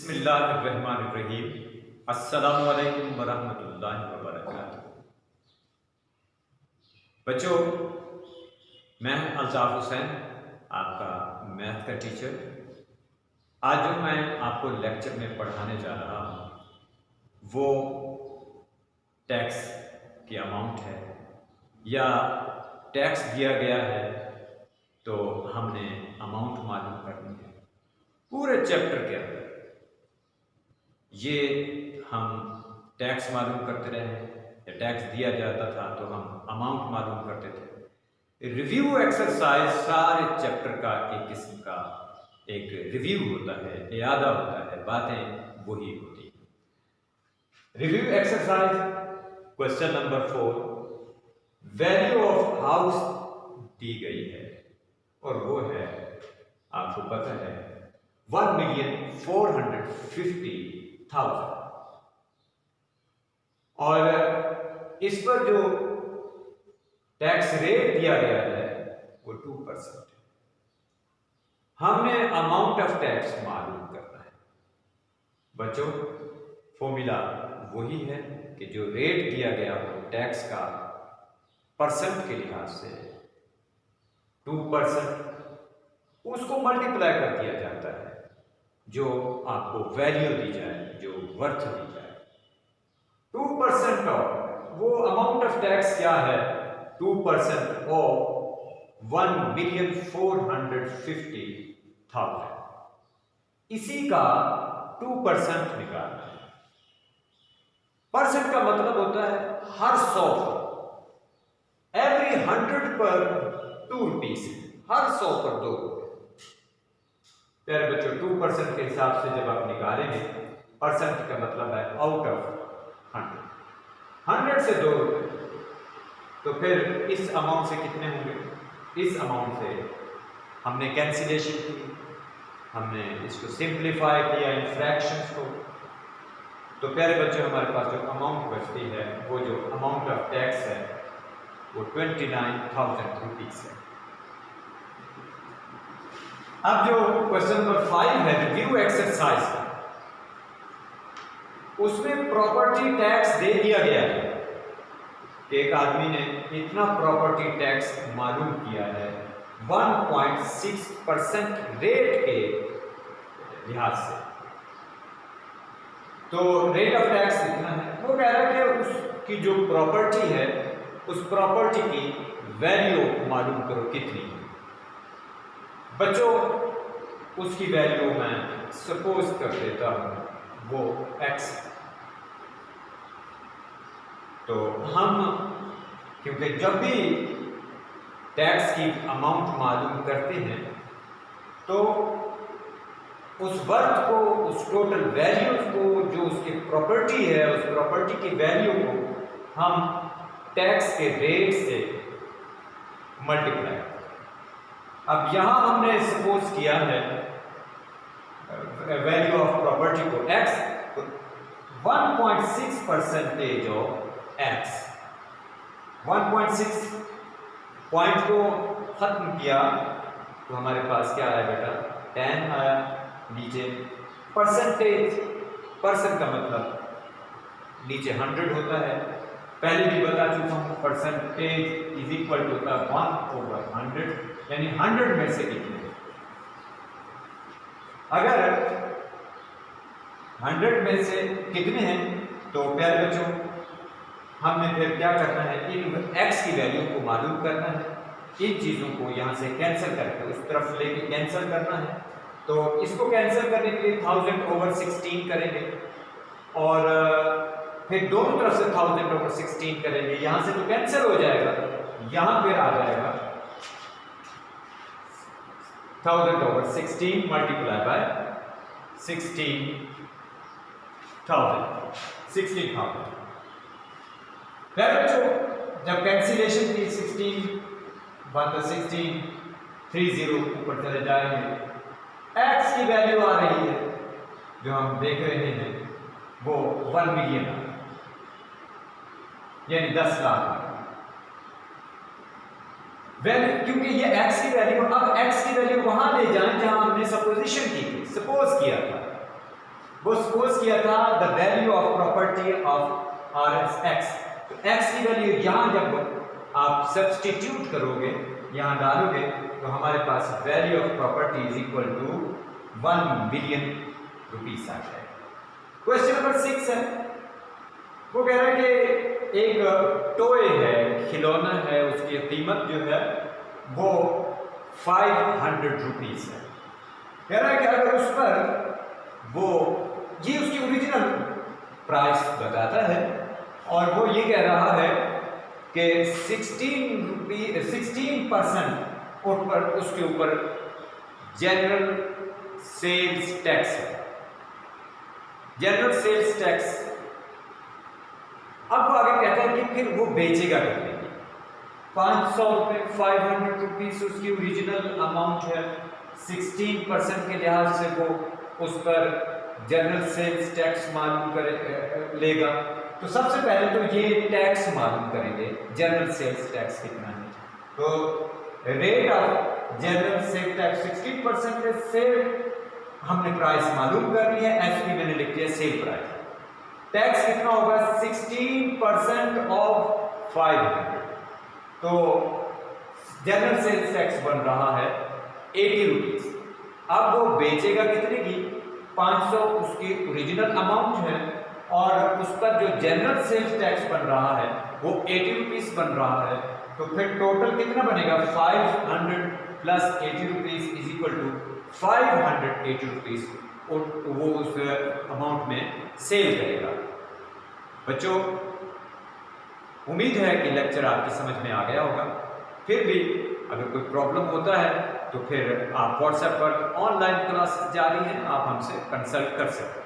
बिस्मिल्लाहिर्रहमानिर्रहीम। अस्सलामु अलैकुम वरहमतुल्लाहि वबरकातुहू। बच्चों, मैं अल्ताफ़ हुसैन, आपका मैथ का टीचर। आज जो मैं आपको लेक्चर में पढ़ाने जा रहा हूँ वो टैक्स की अमाउंट है, या टैक्स दिया गया है तो हमने अमाउंट मालूम करनी है। पूरे चैप्टर के अंदर ये हम टैक्स मालूम करते रहे, या टैक्स दिया जाता था तो हम अमाउंट मालूम करते थे। रिव्यू एक्सरसाइज सारे चैप्टर का एक किस्म का एक रिव्यू होता है, इयादा होता है, बातें वही होती हैं। Review exercise question number 4, value of house दी गई है और वो है, आपको पता है, 1,450,000 और इस पर जो टैक्स रेट दिया गया है वो 2% है। हमने अमाउंट ऑफ टैक्स मालूम करना है। बच्चों, फॉर्मूला वही है कि जो रेट दिया गया हो टैक्स का परसेंट के लिहाज से 2%, उसको मल्टीप्लाई कर दिया जाता है जो आपको वैल्यू दी जाए, जो वर्थ दी जाए। 2% ऑफ वो अमाउंट ऑफ टैक्स क्या है? 2% ऑफ 1,450,000, इसी का 2% निकालना है। परसेंट का मतलब होता है हर 100 पर, एवरी 100 पर 2 रुपीज, हर 100 पर 2 रुपये। प्यारे बच्चों, 2% के हिसाब से जब आप निकालेंगे, परसेंट का मतलब है आउट ऑफ 100 से 2 रुपये, तो फिर इस अमाउंट से कितने होंगे? इस अमाउंट से हमने कैंसिलेशन की, हमने इसको सिंप्लीफाई किया इन फ्रैक्शंस को, तो प्यारे बच्चों हमारे पास जो अमाउंट बचती है, वो जो अमाउंट ऑफ टैक्स है वो 29,000 रुपीज है। अब जो क्वेश्चन नंबर 5 है, रिव्यू एक्सरसाइज, उसमें प्रॉपर्टी टैक्स दे दिया गया है कि एक आदमी ने इतना प्रॉपर्टी टैक्स मालूम किया है 1.6% रेट के लिहाज से। तो रेट ऑफ टैक्स इतना है। वो कह रहा है कि उसकी जो प्रॉपर्टी है, उस प्रॉपर्टी की वैल्यू मालूम करो कितनी है। बच्चों, उसकी वैल्यू मैं सपोज कर देता हूं वो x। तो हम, क्योंकि जब भी टैक्स की अमाउंट मालूम करते हैं तो उस वर्थ को, उस टोटल वैल्यू को, जो उसकी प्रॉपर्टी है, उस प्रॉपर्टी की वैल्यू को हम टैक्स के रेट से मल्टीप्लाई। अब यहां हमने सपोज किया है वैल्यू ऑफ प्रॉपर्टी को x, 1.6% ऑफ x, 1.6 पॉइंट को खत्म किया तो हमारे पास क्या आया बेटा? 10 आया। नीचे परसेंटेज, परसेंट का मतलब नीचे 100 होता है, पहले भी बता चुका हूं। परसेंटेज इज इक्वल टू 1/100, यानी 100 में से कितने। अगर 100 में से कितने हैं तो प्यारे बच्चों हमने फिर क्या करना है? इन x की वैल्यू को मालूम करना है। इन चीजों को यहां से कैंसिल करके उस तरफ लेके कैंसिल करना है। तो इसको कैंसिल करने के लिए 1000/16 करेंगे और फिर दोनों तरफ से 1000/16 करेंगे। यहां से तो कैंसिल हो जाएगा, यहां फिर आ जाएगा 1000/16 मल्टीप्लाई बाय 16,000। बच्चों, जब कैंसिलेशन की 16 30 ऊपर चले जाएंगे, x की वैल्यू आ रही है जो हम देख रहे हैं वो 1 मिलियन, यानी 10 लाख। वैल्यू, क्योंकि ये x की वैल्यू, अब x की वैल्यू वहां ले जाएं जहां हमने सपोजिशन की थी, सपोज किया था। वो सपोज किया था the value of property of R S X. तो एक्स की वैल्यू यहाँ जब आप सब्सटीट्यूट करोगे, यहाँ डालोगे, तो हमारे पास value of property is equal to 1 billion rupees आ जाएगा। क्वेश्चन नंबर 6 है, वो कह रहा है कि एक टॉय है, खिलौना है, उसकी कीमत जो है वो 500 रुपीस है। कह रहा है कि अगर उस पर वो ये उसकी ओरिजिनल प्राइस बताता है और वो ये कह रहा है कि 16% ऊपर उसके ऊपर जनरल सेल्स टैक्स है। General sales tax. अब वो आगे कहता है कि फिर वो बेचेगा कितने की? 500 रुपये, 500 रुपीज उसकी ओरिजिनल अमाउंट है। 16% के लिहाज से वो उस पर जनरल सेल्स टैक्स मालूम करे लेगा। तो सबसे पहले तो ये टैक्स मालूम करेंगे, जनरल सेल्स टैक्स कितना है। तो rate of general sales tax 16% है। सेल हमने प्राइस मालूम करनी है, एसपी मैंने लिख दिया सेल प्राइस। टैक्स कितना होगा? 16% ऑफ 500। तो जनरल सेल्स टैक्स बन रहा है 80 रुपीज। अब वो बेचेगा कितने की? 500 उसकी ओरिजिनल अमाउंट है और उस पर जो जनरल सेल्स टैक्स बन रहा है वो 80 रुपीज बन रहा है। तो फिर टोटल कितना बनेगा? 500 plus 80 rupees is equal to 580 rupees. वो उस अमाउंट में सेल करेगा। बच्चों, उम्मीद है कि लेक्चर आपकी समझ में आ गया होगा। फिर भी अगर कोई प्रॉब्लम होता है तो फिर आप व्हाट्सएप पर ऑनलाइन क्लास जारी है, आप हमसे कंसल्ट कर सकते हैं।